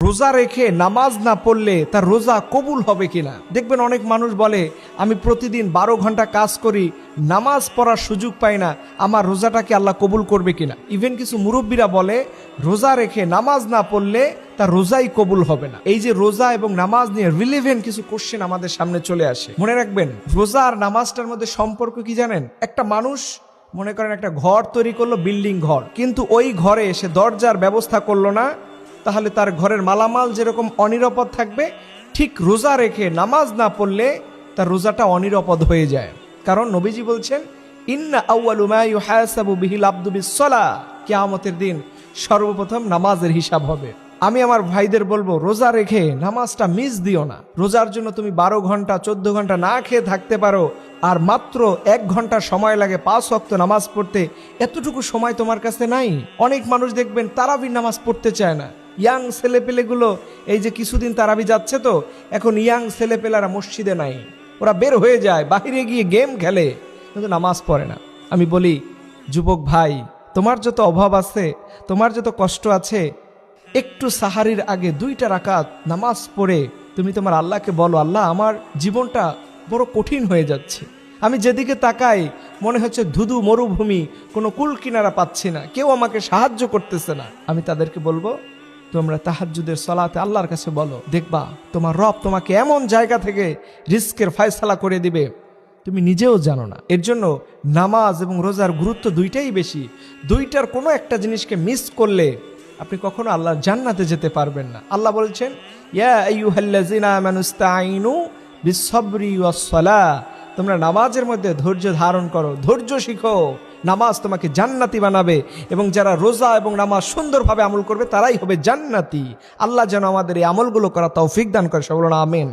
রোজা রেখে নামাজ না পড়লে তার রোজা কবুল হবে কিনা। দেখবেন অনেক মানুষ বলে আমি প্রতিদিন 12 ঘন্টা কাজ করি, নামাজ পড়ার সুযোগ পাই না, আমার রোজাটাকে আল্লাহ কবুল করবে কিনা। ইভেন কিছু মুরব্বীরা বলে রোজা রেখে নামাজ না পড়লে তার রোজাই কবুল হবে না। এই যে রোজা এবং নামাজ নিয়ে রিলেভেন্ট কিছু কোশ্চেন আমাদের সামনে চলে আসে। মনে রাখবেন রোজা আর নামাজটার মধ্যে সম্পর্ক কি জানেন? একটা মানুষ মনে করেন একটা ঘর তৈরি করলো, বিল্ডিং ঘর, কিন্তু ওই ঘরে সে দরজার ব্যবস্থা করলো না, তাহলে তার ঘরের মালামাল যেরকম অনিরাপদ থাকবে, ঠিক রোজা রেখে নামাজ না পড়লে তার রোজাটা অনিরাপদ হয়ে যায়। কারণ নবীজি বলছেন ইন্না আউয়ালু মা ইউহাসাবু বিহিল আবদু বিসসালাহ, কিয়ামতের দিন সর্বপ্রথম নামাজের হিসাব হবে। আমি আমার ভাইদের বলবো রোজা রেখে নামাজটা মিস দিও না। রোজার জন্য তুমি 12 ঘন্টা 14 ঘন্টা না খেয়ে থাকতে পারো, আর মাত্র 1 ঘন্টা সময় লাগে 5 ওয়াক্ত নামাজ পড়তে, এতটুকু সময় তোমার কাছে নাই। অনেক মানুষ দেখবেন তারাবির নামাজ পড়তে চায় না। ইয়াং ছেলেপেলেগুলো এই যে কিছুদিন তারাবি যাচ্ছে, তো এখন ইয়াং ছেলেপেলেরা মসজিদে নাই, ওরা বের হয়ে যায়, বাহিরে গিয়ে গেম খেলে, কিন্তু নামাজ পড়ে না। আমি বলি যুবক ভাই, তোমার যত অভাব আছে, তোমার যত কষ্ট আছে, একটু সাহারির আগে 2টা রাকাত নামাজ পড়ে তুমি তোমার আল্লাহকে বলো, আল্লাহ আমার জীবনটা বড় কঠিন হয়ে যাচ্ছে, আমি যেদিকে তাকাই মনে হচ্ছে ধুধু মরুভূমি, কোনো কুল কিনারা পাচ্ছি না, কেউ আমাকে সাহায্য করতেছে না। আমি তাদেরকে বলবো তোমরা তাহাজ্জুদের সালাতে আল্লাহর কাছে বলো, দেখবা তোমার রব তোমাকে এমন জায়গা থেকে রিস্কের ফয়সালা করে দিবে তুমি নিজেও জানো না। এর জন্য নামাজ এবং রোজার গুরুত্ব দুইটাই বেশি। দুইটার কোনো একটা জিনিসকে মিস করলে আপনি কখনো আল্লাহর জান্নাতে যেতে পারবেন না। আল্লাহ বলছেন ইয়া আইয়ুহাল্লাযিনা আমানুস্তাঈনু বিসসবরি ওয়াসসালাহ, তোমরা নামাজের মধ্যে ধৈর্য ধারণ করো, ধৈর্য শিখো, নামাজ তোমাকে জান্নাতি বানাবে, এবং যারা রোজা এবং নামাজ সুন্দরভাবে আমল করবে তারাই হবে জান্নাতি। আল্লাহ যেন আমাদের এই আমলগুলো করা তৌফিক দান করে। সকলে আমিন।